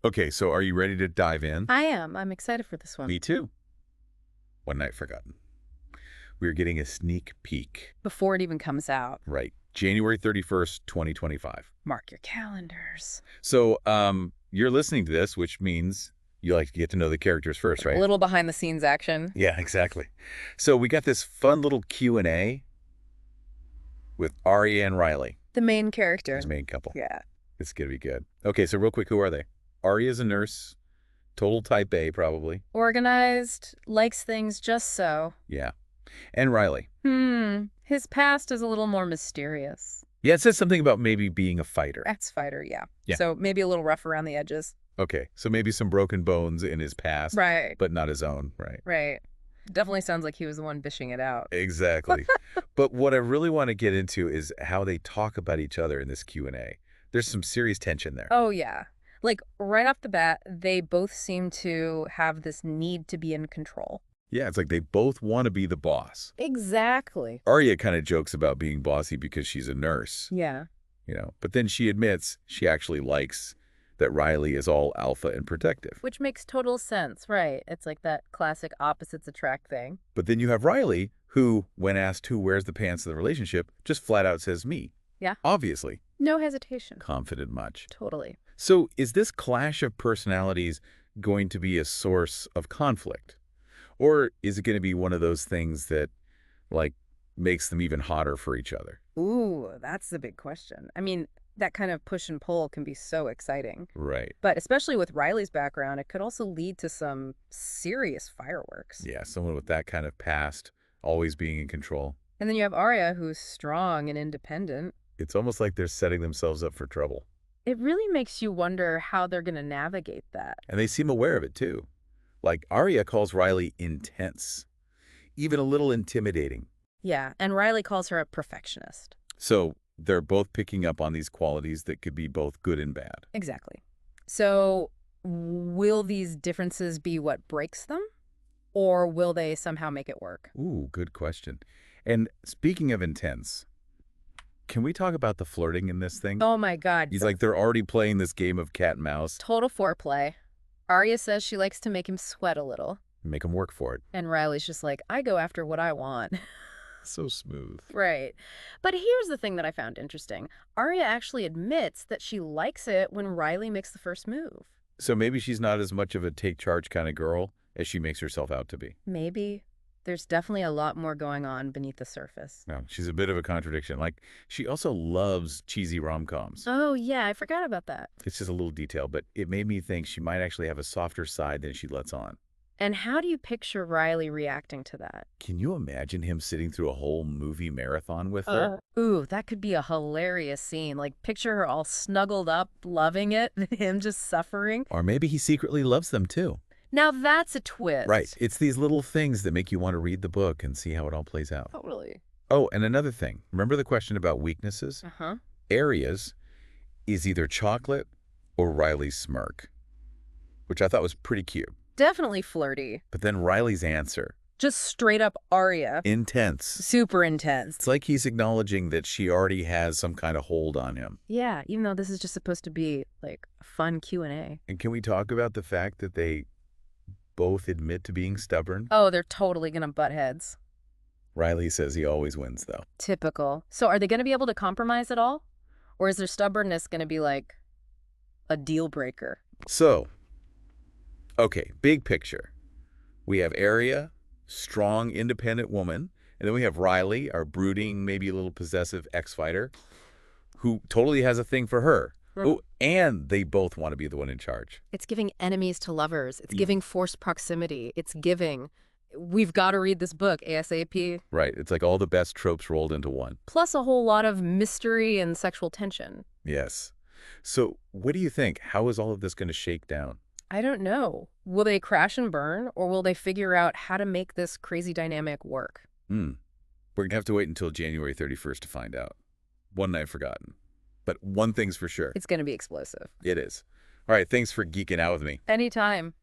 Okay, so are you ready to dive in? I am. I'm excited for this one. Me too. One Night Forgotten. We're getting a sneak peek. Before it even comes out, Right. January 31st, 2025. mark your calendars. So, you're listening to this, which means you like to get to know the characters first, A right? little behind the scenes action. Yeah, exactly. So we got this fun little Q&A with Aria and Riley, The main character. his main couple. Yeah. It's going to be good. Okay, so real quick, who are they? Aria's a nurse, total type A probably. Organized, likes things just so. Yeah. And Riley. His past is a little more mysterious. Yeah, it says something about maybe being a fighter. Ex-fighter, yeah. Yeah. So maybe a little rough around the edges. Okay, so maybe some broken bones in his past, Right. but not his own, right? Right. Definitely sounds like he was the one dishing it out. Exactly. But what I really want to get into is how they talk about each other in this Q&A. There's some serious tension there. Oh, yeah. Like, right off the bat, they both seem to have this need to be in control. Yeah, it's like they both want to be the boss. Exactly. Aria kind of jokes about being bossy because she's a nurse, Yeah. but then she admits she actually likes that Riley is all alpha and protective. Which makes total sense, right? It's like that classic opposites attract thing. But then you have Riley, who, when asked who wears the pants of the relationship, just flat out says me. Yeah. Obviously. No hesitation. Confident much. Totally. So is this clash of personalities going to be a source of conflict? Or is it going to be one of those things that, like, makes them even hotter for each other? Ooh, that's the big question. I mean, that kind of push and pull can be so exciting. Right. But especially with Riley's background, it could also lead to some serious fireworks. Yeah, someone with that kind of past, always being in control. And then you have Aria, who's strong and independent. It's almost like they're setting themselves up for trouble. It really makes you wonder how they're going to navigate that. And they seem aware of it, too. Like, Aria calls Riley intense, even a little intimidating. Yeah, and Riley calls her a perfectionist. So they're both picking up on these qualities that could be both good and bad. Exactly. So will these differences be what breaks them? Or will they somehow make it work? Ooh, good question. And speaking of intense, can we talk about the flirting in this thing? Oh my God. He's like, they're already playing this game of cat and mouse. Total foreplay. Aria says she likes to make him sweat a little. Make him work for it. And Riley's just like, I go after what I want. So smooth. Right. But here's the thing that I found interesting. Aria actually admits that she likes it when Riley makes the first move. So maybe she's not as much of a take charge kind of girl as she makes herself out to be. Maybe. There's definitely a lot more going on beneath the surface. No, she's a bit of a contradiction. Like, she also loves cheesy rom-coms. Oh, yeah, I forgot about that. It's just a little detail, but it made me think she might actually have a softer side than she lets on. And how do you picture Riley reacting to that? Can you imagine him sitting through a whole movie marathon with her? Ooh, that could be a hilarious scene. Like, picture her all snuggled up, loving it, and him just suffering. Or maybe he secretly loves them too. Now that's a twist. Right. It's these little things that make you want to read the book and see how it all plays out. Totally. Oh, and another thing. Remember the question about weaknesses? Uh-huh. Aria's is either chocolate or Riley's smirk, which I thought was pretty cute. Definitely flirty. But then Riley's answer. Just straight up Aria. Intense. Super intense. It's like he's acknowledging that she already has some kind of hold on him. Yeah, even though this is just supposed to be, like, a fun Q&A. And can we talk about the fact that they both admit to being stubborn? Oh, they're totally gonna butt heads. Riley says he always wins, though. Typical. So are they gonna be able to compromise at all? Or is their stubbornness gonna be, like, a deal breaker? So, okay, big picture. We have Aria, strong, independent woman. And then we have Riley, our brooding, maybe a little possessive ex-fighter, who totally has a thing for her. Oh, and they both want to be the one in charge. It's giving enemies to lovers. It's giving forced proximity. It's giving, we've got to read this book, ASAP. Right. It's like all the best tropes rolled into one. Plus a whole lot of mystery and sexual tension. Yes. So what do you think? How is all of this going to shake down? I don't know. Will they crash and burn, or will they figure out how to make this crazy dynamic work? We're going to have to wait until January 31st to find out. One Night Forgotten. But one thing's for sure. It's going to be explosive. It is. All right, thanks for geeking out with me. Anytime.